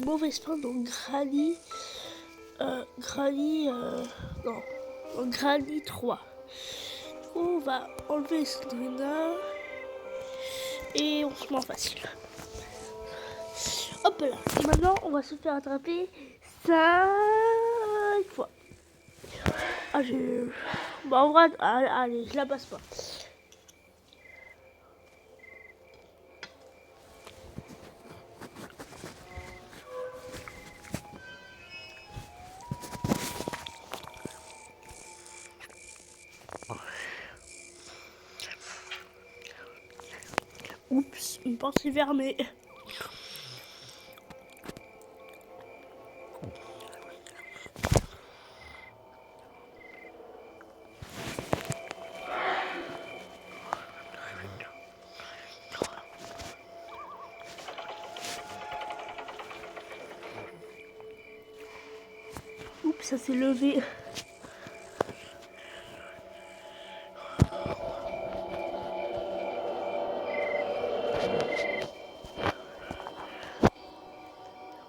mauvaise fin, donc Granny. Non, donc Granny 3. On va enlever Sandrina. Et on se met en facile. Hop là. Et maintenant, on va se faire attraper 5 fois. Ah, j'ai... Bah, en vrai, allez, je la passe pas. Oups, une pensée fermée. Oups, ça s'est levé.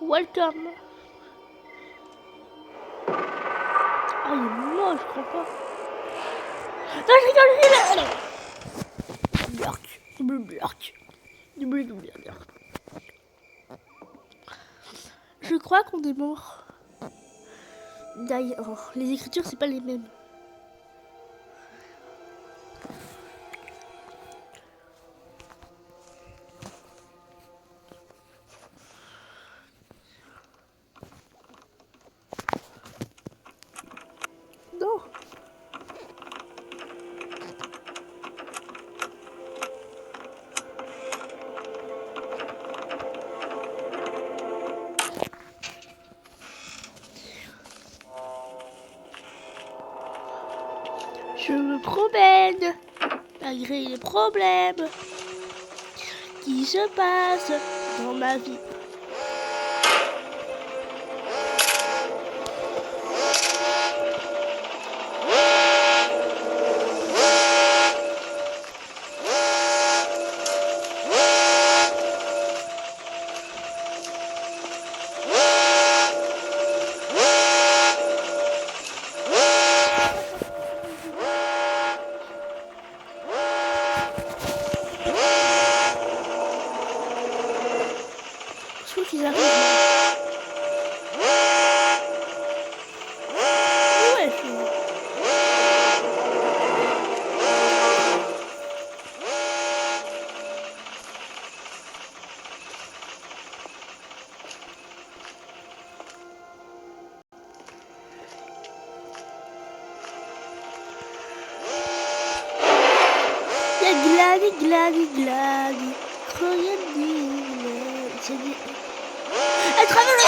Welcome. Ah, il est moche, je crois pas. Non, je rigole. Je crois qu'on est mort. D'ailleurs, les écritures, c'est pas les mêmes. Non. Je me promène, malgré les problèmes qui se passent dans ma vie. Je trouve qu'ils arrivent. Ouais, Gladi, elle traverse.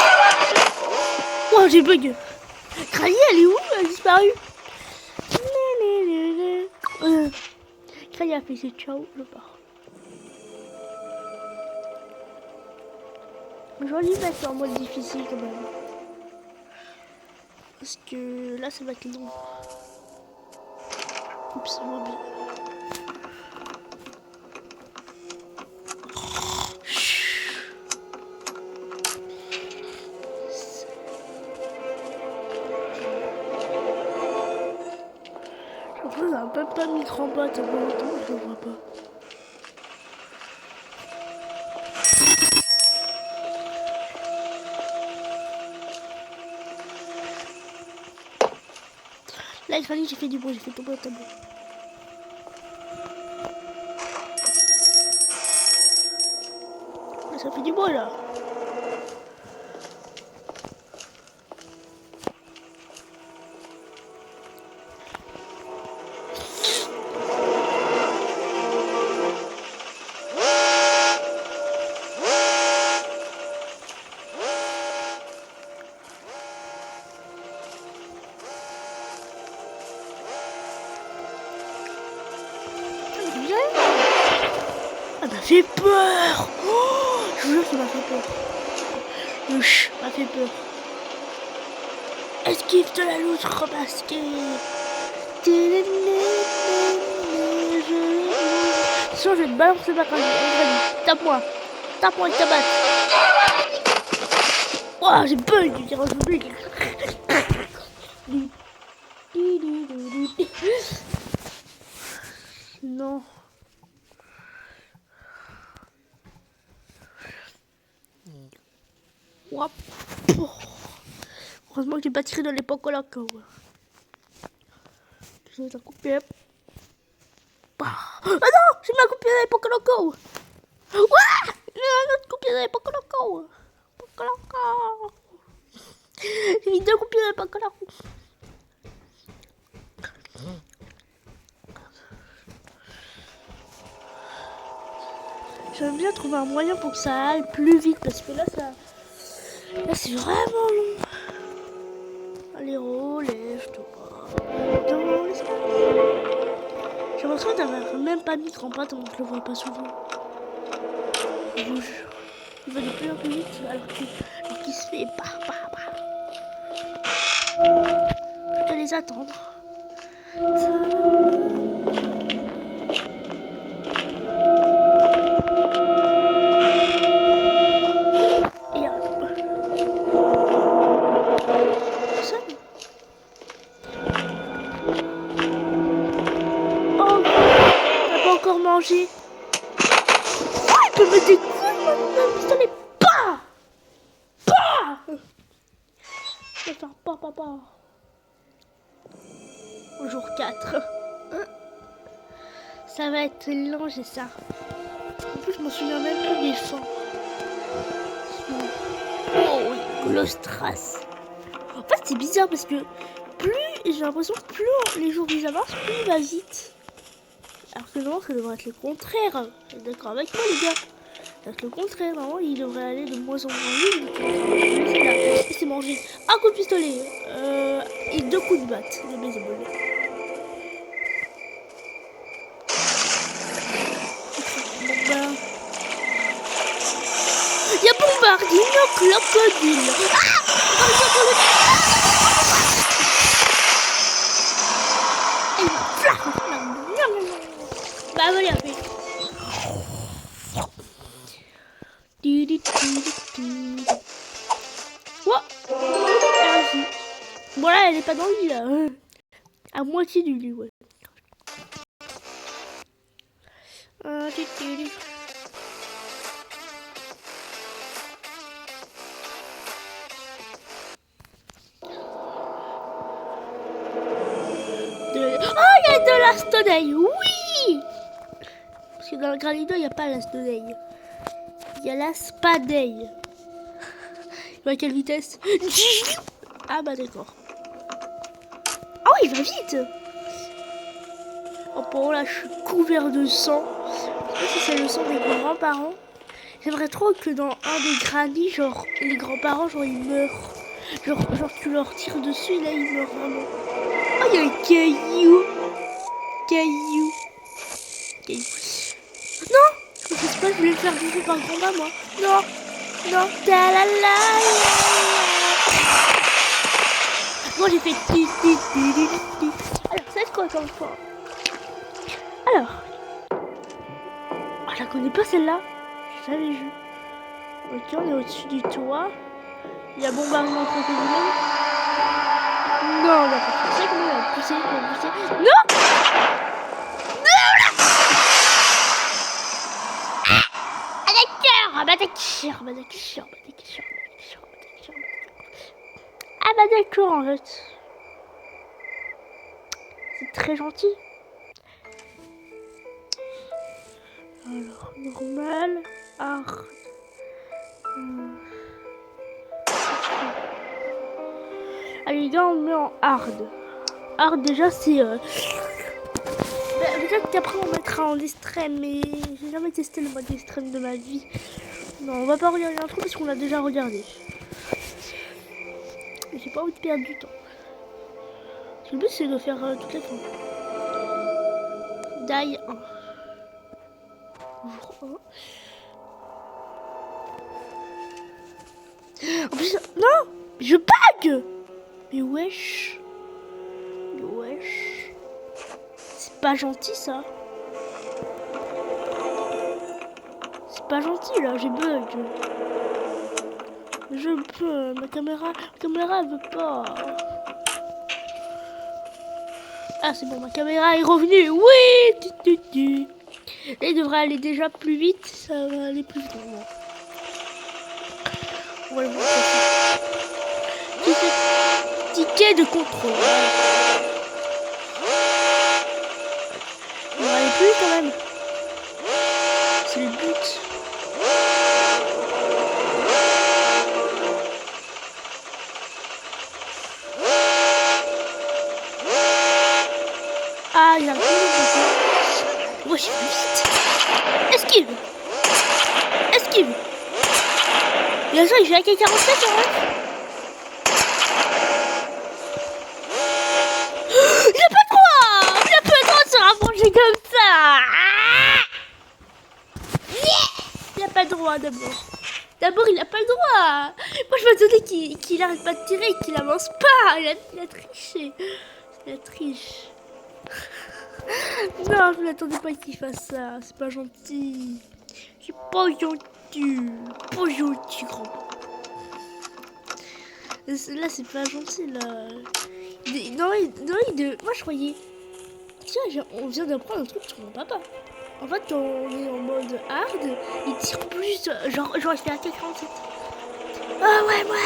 Oh, j'ai bug. Granny, elle est où? Elle a disparu. Granny a fait ses ciao, je pars. Je vais lui mettre en mode difficile quand même. Parce que là, ça va être long. Oups, c'est bien. On a même pas mis grand bot, ça fait longtemps que je le vois pas. Là, Granny, j'ai fait du bruit, j'ai fait tomber le tableau. Là, ça fait du bruit, là. Ah, m'a fait peur. Oh, je vous jure qu'il m'a fait peur. Le ch m'a fait peur. Esquive de la loutre remasquée. Sinon je vais te balancer ma Granny. Tape-moi. Tape-moi et tabatte. Ouah, j'ai bug du tirage au but. Non. Ouah. Heureusement que j'ai pas tiré dans les Pocolocos. Je vais un couper. Ah non, j'ai mis un couper dans les Pocolocos. Ouah, j'ai mis un autre couper dans les Pocolocos. Pocolocos. J'ai mis deux couper dans les Pocolocos. J'aime bien trouver un moyen pour que ça aille plus vite parce que là c'est vraiment long. Allez, relève toi. Non, laisse pas. J'ai l'impression d'avoir même pas mis grand pas donc je le vois pas souvent. Je vous jure. Il va de plus en plus vite alors qu'il se fait bah. Je peux les attendre. Manger. Oh, il peut me découvrir le pistolet. Je vais faire pas. Au jour 4. Ça va être long, j'ai ça. En plus, je m'en souviens même plus des fins. Oh oui, Glostras. En fait, c'est bizarre parce que plus, j'ai l'impression que plus les jours ils avancent, plus il va vite. Alors que non, ça devrait être le contraire. Vous êtes d'accord avec moi, les gars? Ça devrait être le contraire. Normalement, il devrait aller de moins en moins vite. Laissez manger un coup de pistolet et deux coups de batte de baseball. Il y a Bombardino Crocodile. Bah allez après. Oh, bon là elle est pas dans le lit là. À moitié du lit, ouais. Oh, il y a de la Stoneille, oui. Parce que dans le Granido, il n'y a pas la Stoneille. Il y a la Spadeille. Il va à quelle vitesse? Ah bah d'accord. Ah oui, il va vite. Oh bon, là, je suis couvert de sang. Je sais pas si c'est le sang des grands-parents. J'aimerais trop que dans un des granits, genre, les grands-parents, genre, ils meurent. Genre, tu leur tires dessus et là, ils meurent vraiment. Oh, il y a un caillou. Caillou. Non, je sais pas, je voulais le faire bouffer par le combat, moi. Non. Ta-la-la. Moi, j'ai fait ti. Alors, c'est quoi comme fois? Alors. Oh, je la connais pas celle-là. Je l'avais vue. Ok, on est au-dessus du toit. Il y a bombardement crocodile. Non, on va pas pousser, comment on va pousser? Non! Ah bah d'accord en fait. C'est très gentil. Alors, normal, hard. Allez les gars, on met en hard. Hard déjà c'est... Peut-être qu'après on mettra en extrême, mais j'ai jamais testé le mode extrême de ma vie. Non, on va pas regarder l'intro parce qu'on l'a déjà regardé. J'ai pas envie de perdre du temps. Le but c'est de faire toutes les fois. Die 1. Jour 1. En plus, non, je bug. Mais wesh. C'est pas gentil ça. C'est pas gentil là, j'ai bug. Je peux, ma caméra elle veut pas. Ah c'est bon, ma caméra est revenue. Oui. Et il devrait aller déjà plus vite, ça va aller plus vite. Bon. On va le voir. Ticket de contrôle. On va aller plus vite quand même. C'est le but. Ah, il a plus vite. Moi, je suis plus vite. Esquive. Bien sûr, il fait AK-47 quand même. Il a pas le droit de se rapprocher comme ça. Il a pas le droit d'abord. Il a pas le droit. Moi, je m'attendais qu'il arrête pas de tirer, qu'il avance pas. Il a triché. Il a triché. Non, je m'attendais pas qu'il fasse ça. C'est pas gentil. C'est pas gentil. Pas gentil, grand. Là, c'est pas gentil, là. Moi, je croyais... Tiens, on vient d'apprendre un truc sur mon papa. En fait, quand on est en mode hard, il tire plus... Genre il fait AK-47. Ah ouais, moi.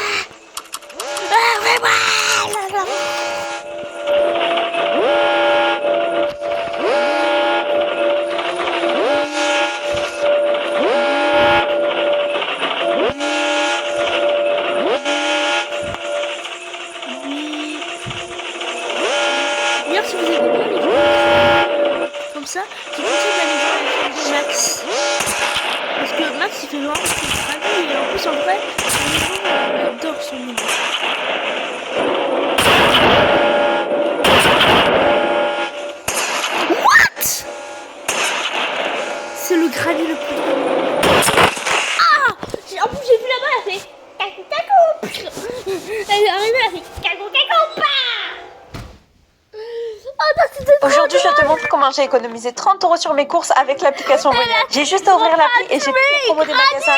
Si vous avez bien les vidéos comme ça, je conseille d'aller voir la chaîne de Max. Parce que Max il fait vraiment ce travail et en plus en vrai, on adore son niveau. What? C'est le granit le plus drôle. Ah! En plus j'ai vu là-bas, elle a fait caco. Elle est arrivée, elle a fait caco. Aujourd'hui, je te montre comment j'ai économisé 30 € sur mes courses avec l'application Money. J'ai juste à ouvrir l'appli et j'ai tous les promos des magasins.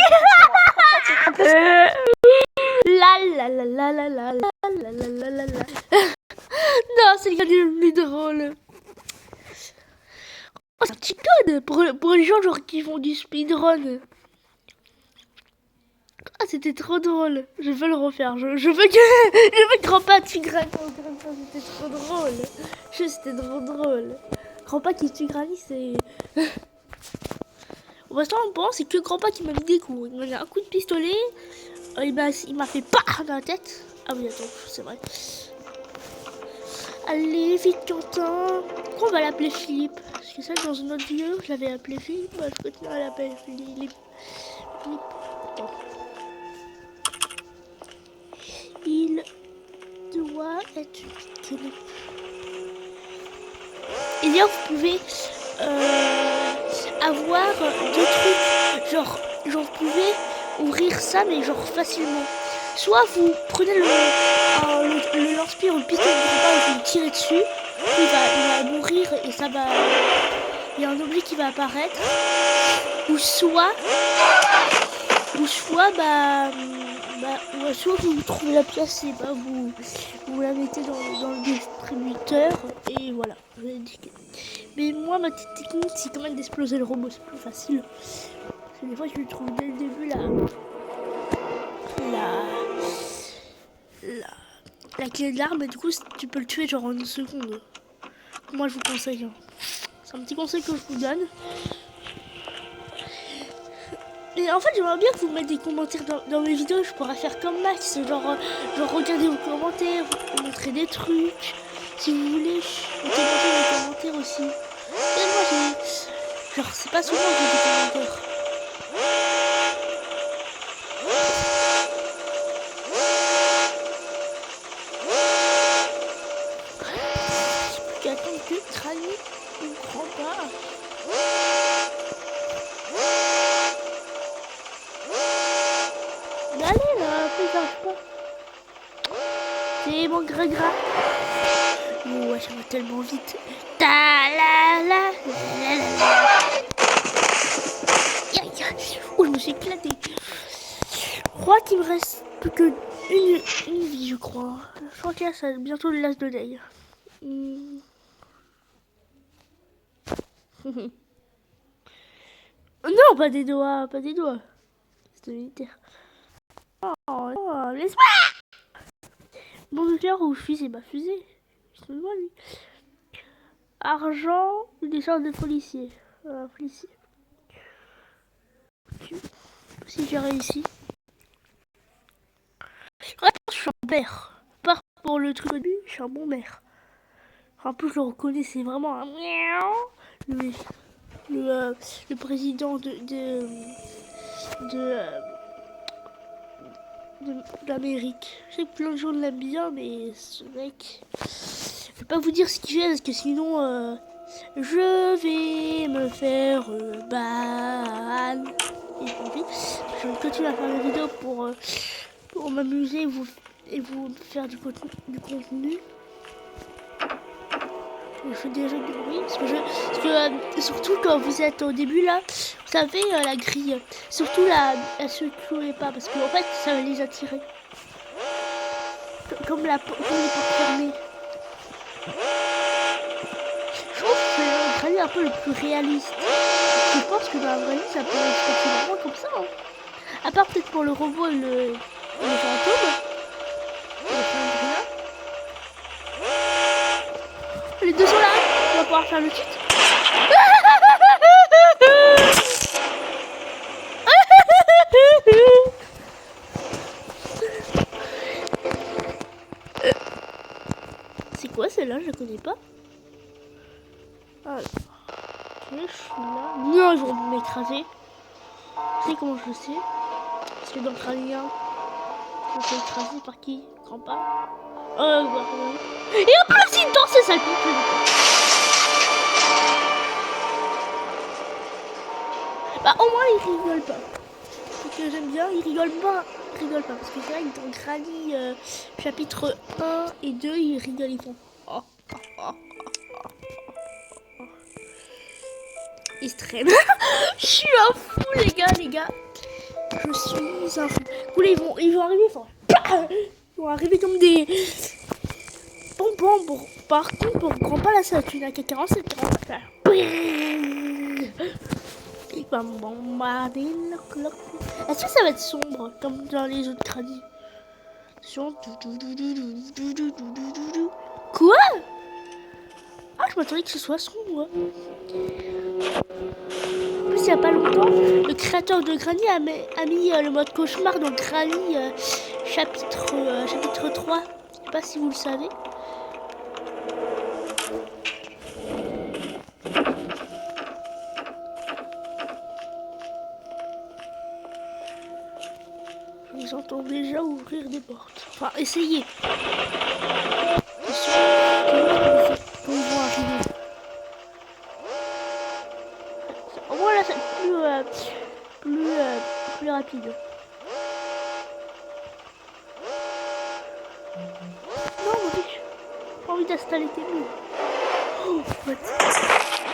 Non, c'est le gars le plus drôle. Oh, c'est un petit code pour les gens genre qui font du speedrun. Ah, c'était trop drôle. Je veux le refaire. Je veux que Grandpa tue Granny. C'était trop drôle. C'était trop drôle. Grandpa qui tue Granny, c'est... Pour l'instant, on pense c'est que Grandpa qui m'a mis des coups. Il m'a mis un coup de pistolet. Il m'a fait PAH dans la tête. Ah oui, attends, c'est vrai. Allez, vite, Quentin. Pourquoi on va l'appeler Philippe? Parce que ça, dans une autre vidéo, je l'avais appelé Philippe. Bah, je continue à l'appeler Philippe. Attends. Il doit être Philippe. Et bien, vous pouvez avoir deux trucs. Genre, vous pouvez ouvrir ça, mais genre facilement. Soit vous prenez le lance-pierre ou le pistolet de Grandpa et vous le tirez dessus. Il va mourir et ça va... Il y a un objet qui va apparaître. Ou soit soit vous trouvez la pièce et vous la mettez dans le distributeur et voilà. Mais moi, ma petite technique, c'est quand même d'exploser le robot, c'est plus facile. Parce que des fois, je le trouve dès le début la clé de l'arme et du coup, tu peux le tuer genre en une seconde. Moi, je vous conseille. Hein. C'est un petit conseil que je vous donne. Et en fait, j'aimerais bien que vous mettez des commentaires dans mes vidéos. Je pourrais faire comme Max, genre regarder vos commentaires, vous montrer des trucs. Si vous voulez, vous pouvez montrer des commentaires aussi. Et moi, genre, c'est pas souvent que j'ai des commentaires. J'ai plus qu'à attendre que Granny ne prend pas. Allez là, fais pas. C'est mon gras. Ouais, ça va tellement vite. Ta la la la la. Oh, je me suis éclaté. crois qu'il me reste plus que une vie, je crois. Je crois qu'il y a bientôt le l'as de deuil. Non, pas des doigts, pas des doigts. C'est militaire. Oh, laisse-moi. Bon, nucléaire ou fusée, bah fusée. Je me vois lui. Argent, des sortes de policiers. Policier. Si j'ai réussi. Je suis un maire. Pas pour le truc du, je suis un bon maire. En plus, je le reconnais, c'est vraiment un miaou. Le président de l'Amérique. Je sais que plein de gens l'aiment bien, mais ce mec... Je vais pas vous dire ce qu'il fait, parce que sinon, je vais me faire ban. Et tant pis. Je vais continuer à faire des vidéos pour m'amuser et vous faire du contenu. Je fais déjà du bruit parce que surtout quand vous êtes au début là, vous savez la grille, surtout la secouez pas parce qu'en fait ça va les attirer. Comme les portes fermées. Je trouve que c'est le grille un peu le plus réaliste. Je pense que dans la vraie vie ça peut être vraiment comme ça. Hein. À part peut-être pour le robot et le fantôme. Les deux sont là, on va pouvoir faire le cheat. C'est quoi celle-là? Je la connais pas. Alors, ok, je suis là. Non, ils vont m'écraser. Tu sais comment je le sais? Parce que dans le crânien, je suis écrasé par qui? Grand-père. Et en plus, il danse, c'est ça le plus. Bah, au moins, il rigole pas. Ce que j'aime bien, il rigole pas. Parce que c'est vrai que dans Granny chapitre 1 et 2, ils rigolent, ils font. Ils se traînent. Je suis un fou, les gars. Je suis un fou. Cool, ils vont arriver, ils vont arriver comme des. Bon, par contre, pour grand-père, là, ça tue la K47. Il va me bombarder le clock. Est-ce que ça va être sombre, comme dans les autres crédits? Quoi? Ah, je m'attendais que ce soit sombre. En plus, il n'y a pas longtemps, le créateur de Granny a mis le mode cauchemar dans Granny chapitre 3. Je sais pas si vous le savez. J'entends déjà ouvrir des portes. Enfin, essayez. Quand ils vont arriver. Au moins là, c'est plus rapide. Non, j'ai pas envie d'installer tes murs. Oh, what?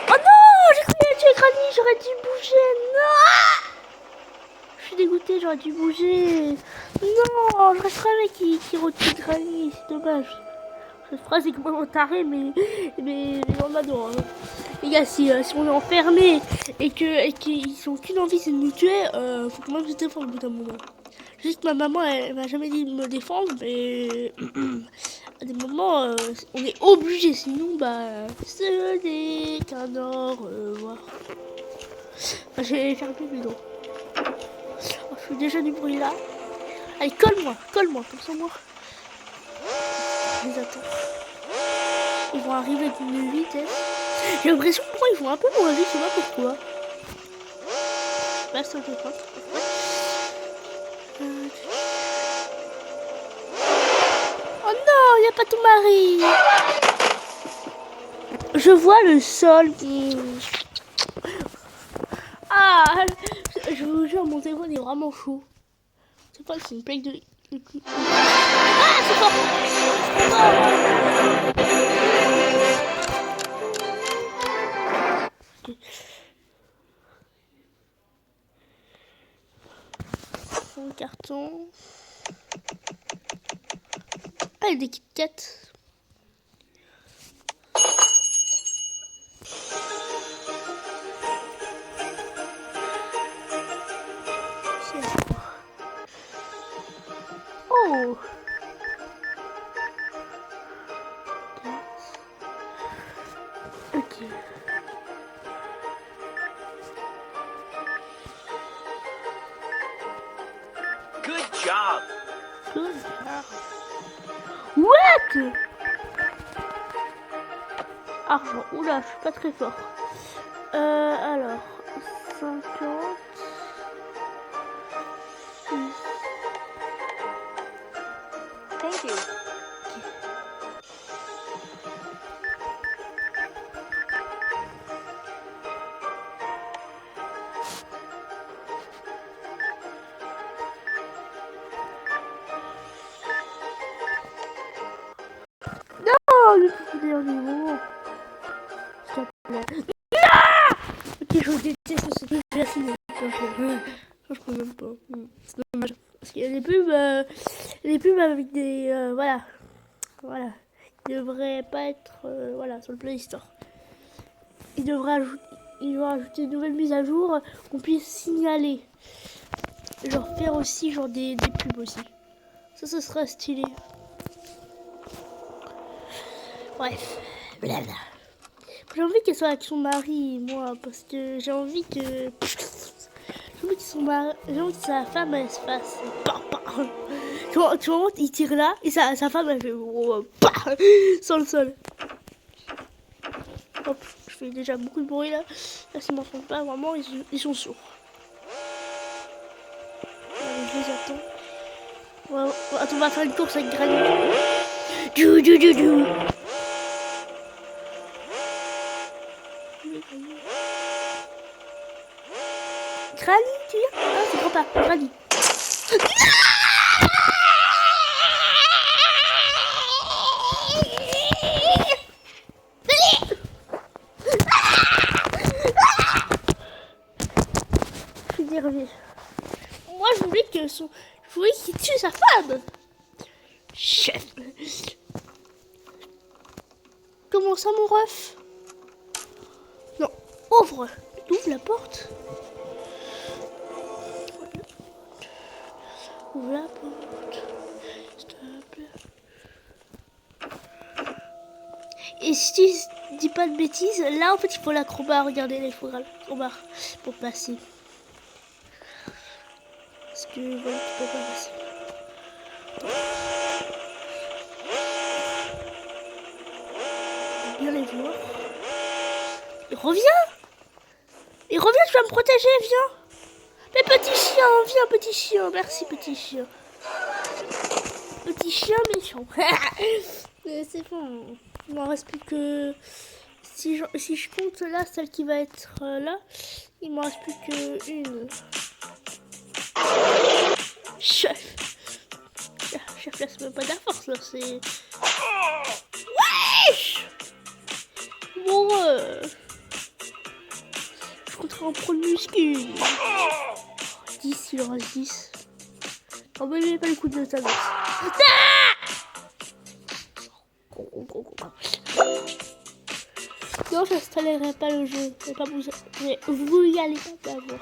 Oh non, j'ai cru que tu es Granny, j'aurais dû bouger. Non, je suis dégoûtée, j'aurais dû bouger. Non, je resterai avec qui retue Granny, c'est dommage. Cette phrase est complètement tarée, mais on adore. Hein. Les gars, si on est enfermé et qu'ils ont qu'une envie, c'est de nous tuer, faut quand même se défendre au bout d'un moment. Je sais que ma maman, elle m'a jamais dit de me défendre, mais à des moments, on est obligé, sinon, bah, ce n'est qu'un au revoir. Enfin, je vais faire plus bidon. Oh, je fais déjà du bruit là. Allez, colle-moi, comme ça, moi. Je les attends. Ils vont arriver avec une vitesse. J'ai l'impression que ils vont un peu moins vite, je sais pas pourquoi. Je sais pas si c'est quoi. Oh non, il n'y a pas ton mari. Je vois le sol qui... Ah, je vous jure, mon téléphone est vraiment chaud. C'est pas que c'est une plaque de... Ah, c'est fort. Son carte. Attends. Ah, il y a des Kit Kat. Oh. Ok. Good job. Good job. What? Argent. Oula, je suis pas très fort. Alors, 50. Thank you. Oh, le dernier moment. S'il te plaît. Ah, ok, je déteste ce truc. J'ai la fini. Je peux même pas. C'est dommage. Parce qu'il y a des pubs avec des. Voilà. Voilà. Il devrait pas être voilà, sur le Play Store. Il devrait ajouter une nouvelle mise à jour qu'on puisse signaler. Genre faire aussi genre des pubs aussi. Ça serait stylé. Bref. Blabla. J'ai envie qu'elle soit avec son mari, moi, parce que j'ai envie que. J'ai envie que sa femme elle se fasse. Tu vois, il tire là et sa femme elle fait. Sur le sol. Hop, je fais déjà beaucoup de bruit là. Là, s'ils m'entendent pas, vraiment, ils sont sourds. Allez, je les attends. Ouais, attends, on va faire une course avec Granny. Granny, tu viens? Ah, c'est grand-papa, Granny. Je vais dire, moi je voulais qu'il tue sa femme. Chef. Comment ça, mon ref? Non, ouvre la porte. Ouvre la porte, s'il te plaît. Et si tu dis pas de bêtises, là en fait il faut l'acrobat. Regardez, là il faut l'acrobat pour passer. Parce que voilà, tu peux pas passer. Bien les voir. Il revient, tu vas me protéger, viens. Mais petit chien, viens petit chien, merci petit chien. Petit chien méchant. C'est bon, il m'en reste plus que... Si je compte là, celle qui va être là, il m'en reste plus que une. Chef, là c'est même pas de la force là, c'est... Wesh. Bon, je compterai en pro de muscu. 10, il en reste 10. Oh bah il n'y avait pas le coup de Thanos. Non, j'installerai pas le jeu. Vous y allez pas d'avoir.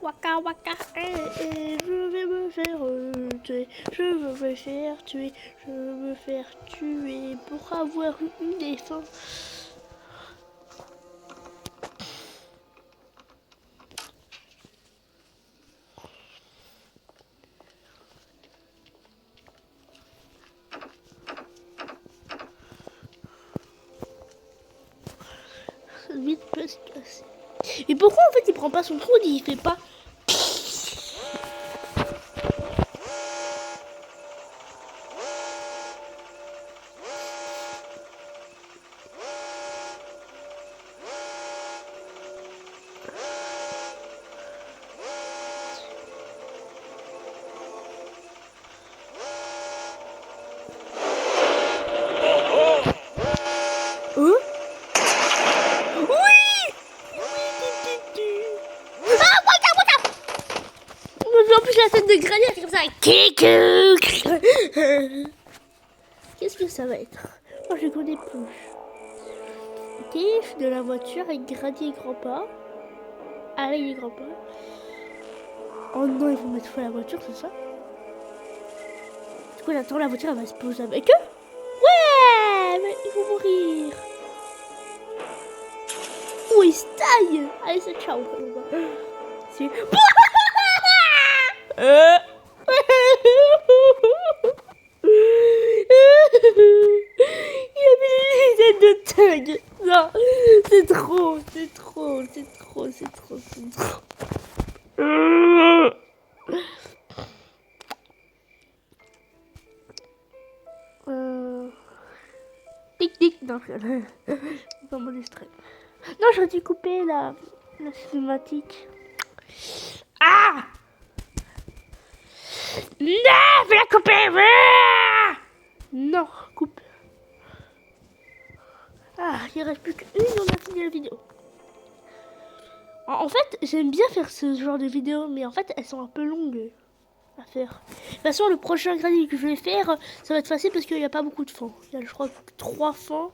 Waka waka, je vais me faire tuer. Je veux me faire tuer. Je veux me faire tuer pour avoir une défense. Vite peut se casser. Et pourquoi en fait il prend pas son trou, il fait pas. tête de granit, c'est comme ça. Qu'est-ce que ça va être? Moi, je connais plus. Ok, je suis de la voiture avec Grady et Grand-Pa. Avec les grands-pa. Oh non, ils vont mettre feu à la voiture, c'est ça? Du coup, j'attends, la voiture, elle va se poser avec eux. Ouais, mais ils vont mourir. Oh, ils se taillent. Allez, c'est ciao. C'est... Il a mis les lunettes de thug. Non, c'est trop, c'est trop, c'est trop, c'est trop, c'est trop. Tic tic, non, je pas mon extrait. Non, j'aurais dû couper la cinématique. Ah! Non, je la couper. Non, coupe. Ah, il reste plus qu'une, on a fini la vidéo. En fait, j'aime bien faire ce genre de vidéos, mais en fait, elles sont un peu longues à faire. De toute façon, le prochain granit que je vais faire, ça va être facile parce qu'il n'y a pas beaucoup de fins. Il y a, je crois, 3 fins.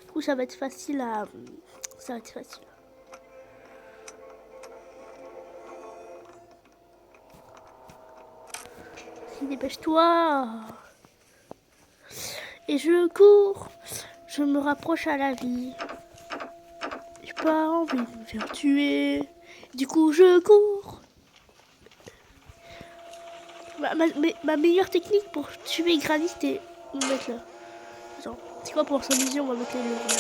Du coup, ça va être facile à... Ça va être facile. Si, dépêche-toi. Et je cours. Je me rapproche à la vie. J'ai pas envie de me faire tuer. Du coup, je cours. Ma meilleure technique pour tuer Granny, c'était me mettre là. Attends, c'est quoi pour sa vision? On va mettre les murs là.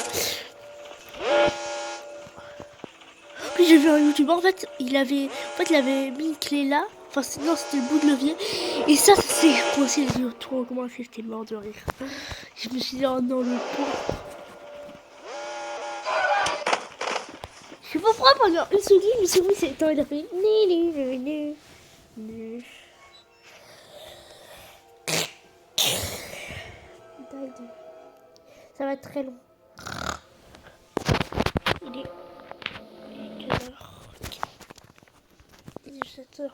Puis j'ai vu un youtubeur, en fait, il avait mis une clé là. Enfin, non, c'était le bout de levier. Et ça, c'est coincé les yeux. Trop, comment j'étais mort de rire. Je me suis dit, oh non, le pauvre. Je sais pas pourquoi pendant une seconde, c'est le temps, il a fait. Ça va être très long. Il est quelle heure? Il est 7h40.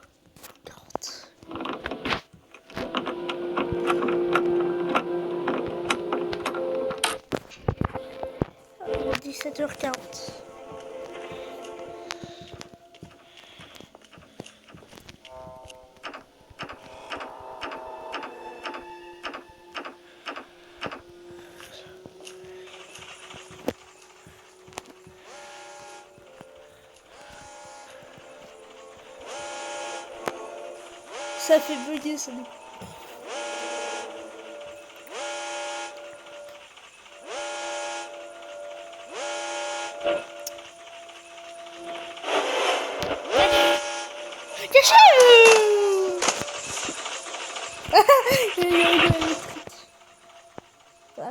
Il est 17h40. Ça fait bugger ça.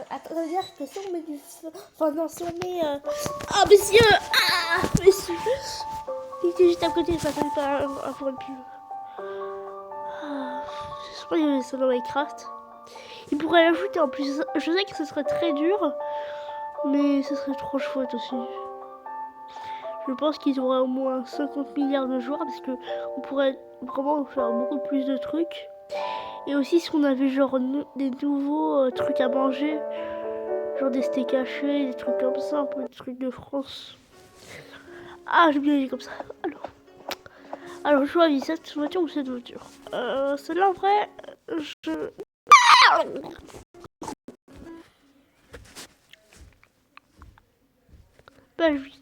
Attends, ça veut dire que si on met du feu... Enfin non, si on met... Ah, messieurs! Ah, messieurs! Il était juste à côté, ça s'appelle pas un point de pub. Je crois qu'il y avait ça dans Minecraft. Il pourrait l'ajouter en plus. Je sais que ce serait très dur, mais ce serait trop chouette aussi. Je pense qu'ils auraient au moins 50 milliards de joueurs parce que on pourrait vraiment faire beaucoup plus de trucs. Et aussi si on avait genre des nouveaux trucs à manger, genre des steaks hachés, des trucs comme ça, un peu des trucs de France. Ah, j'ai bien dit comme ça. Alors je choisis cette voiture ou cette voiture. Celle-là en vrai, je... Bah oui.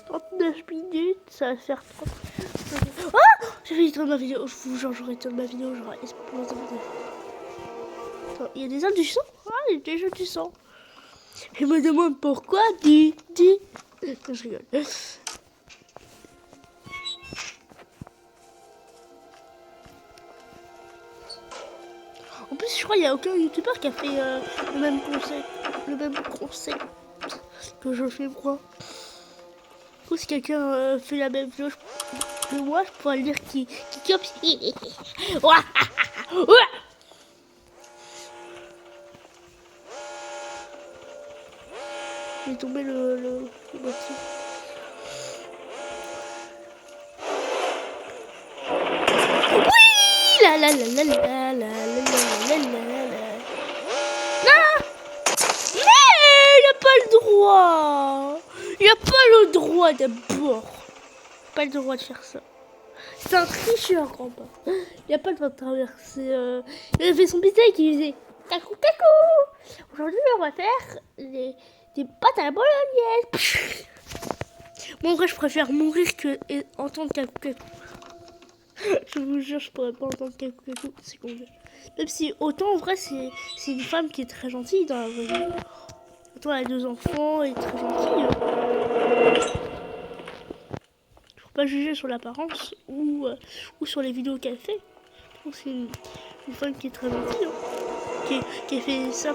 39 minutes, ça va faire 30. Ah, j'ai fait éteindre ma vidéo. Je vous jure, j'aurais éteint ma vidéo, j'aurais explosé ma vidéo. Attends, il y a des algues du sang? Ah, il y a déjà du sang. Je me demande pourquoi. Dis. Je rigole. En plus, je crois qu'il n'y a aucun youtubeur qui a fait le même concept que je fais moi. Du coup, si quelqu'un fait la même vidéo que moi, je pourrais dire qui copie. Il est tombé le boîtier. Oui, la la la la la la la la la la. Non, mais il a pas le droit. Il a pas le droit d'abord. Pas le droit de faire ça. C'est un tricheur, grand-père. Il a pas le droit de traverser. Il a fait son pizza qui faisait cacou cacou. Aujourd'hui, on va faire des pâtes à la bolognaise. Bon, en vrai, je préfère mourir que entendre cacou cacou. Je vous jure, je pourrais pas entendre cacou cacou. C'est con. Même si, autant en vrai, c'est une femme qui est très gentille dans la vraie vie. Autant elle a 2 enfants, elle est très gentille. Pas juger sur l'apparence ou sur les vidéos qu'elle fait. Je trouve que c'est une femme qui est très gentille, hein. qui a fait ça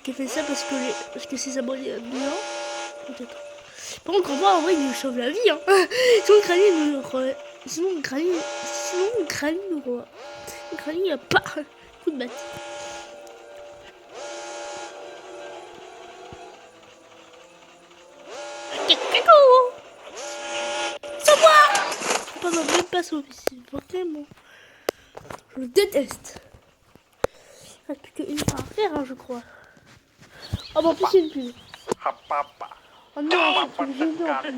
qui a fait ça parce que ses abonnés aiment bien. Peut-être. Par contre, en vrai, il nous sauve la vie. Hein. Sinon, Granny a pas coup de batte. Pas même pas sauver, c'est vraiment. Je le déteste. Il reste plus qu'une fois à faire, hein, je crois. Oh, bah en plus, c'est une pub. Oh non, c'est une pub en plus.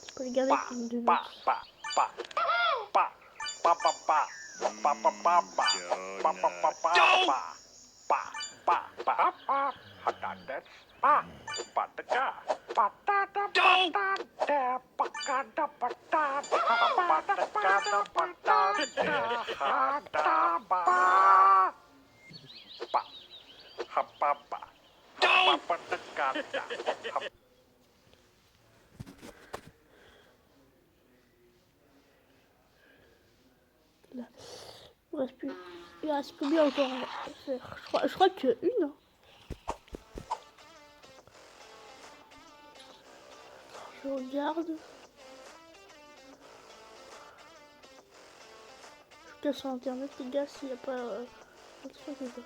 Je peux les garder pour une demi. Là. Il reste plus bien encore à faire. Je crois que une. Hein. Je regarde. Je regarde sur internet les gars s'il n'y a pas un truc que je dois faire.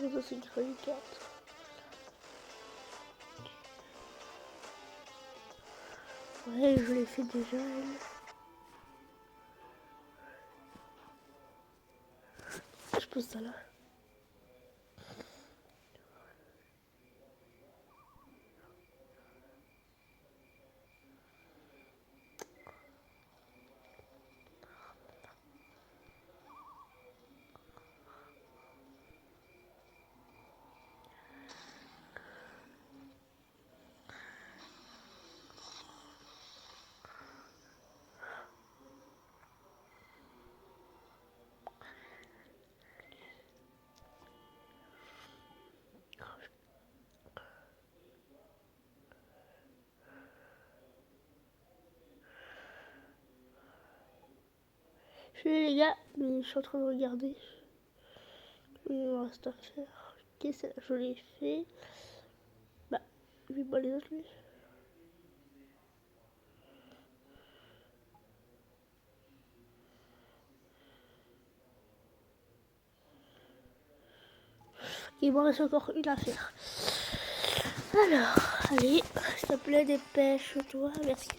Ça c'est une feuille de carte. Ouais, je l'ai fait déjà. Elle. Je pose ça là. Je suis les gars, mais je suis en train de regarder. Il me reste à faire. Ok, celle-là, je l'ai fait. Bah, je vais pas les autres, lui. Il m'en reste encore une à faire. Alors, allez, s'il te plaît, dépêche-toi. Merci.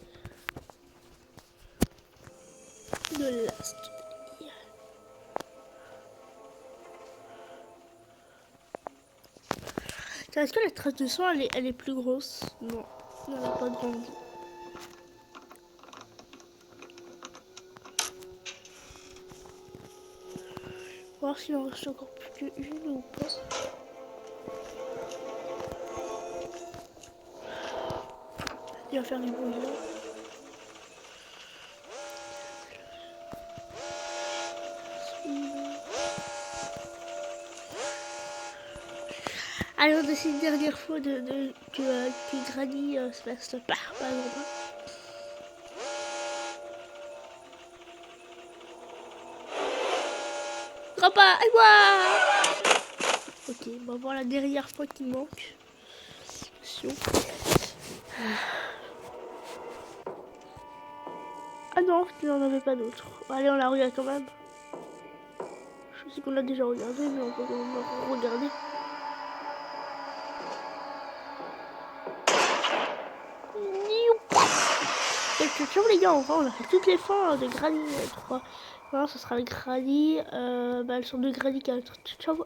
De last. Est-ce que la trace de sang elle est plus grosse? Non, elle n'a pas grandi. Voir s'il en reste encore plus qu'une ou pas. Il va faire du bruit là. Alors de cette dernière fois que Granny se fasse pas longtemps. Grandpa, aide-moi! Ok, on va voir la dernière fois qui manque. Attention. Ah non, il n'en avait pas d'autres. Allez, on la regarde quand même. Je sais qu'on l'a déjà regardé, mais on peut quand même la regarder. Ciao les gars, enfin on a fait toutes les fins de Granny 3. Voilà, ce sera le Granny, bah, le sort de Granny 4. Ciao.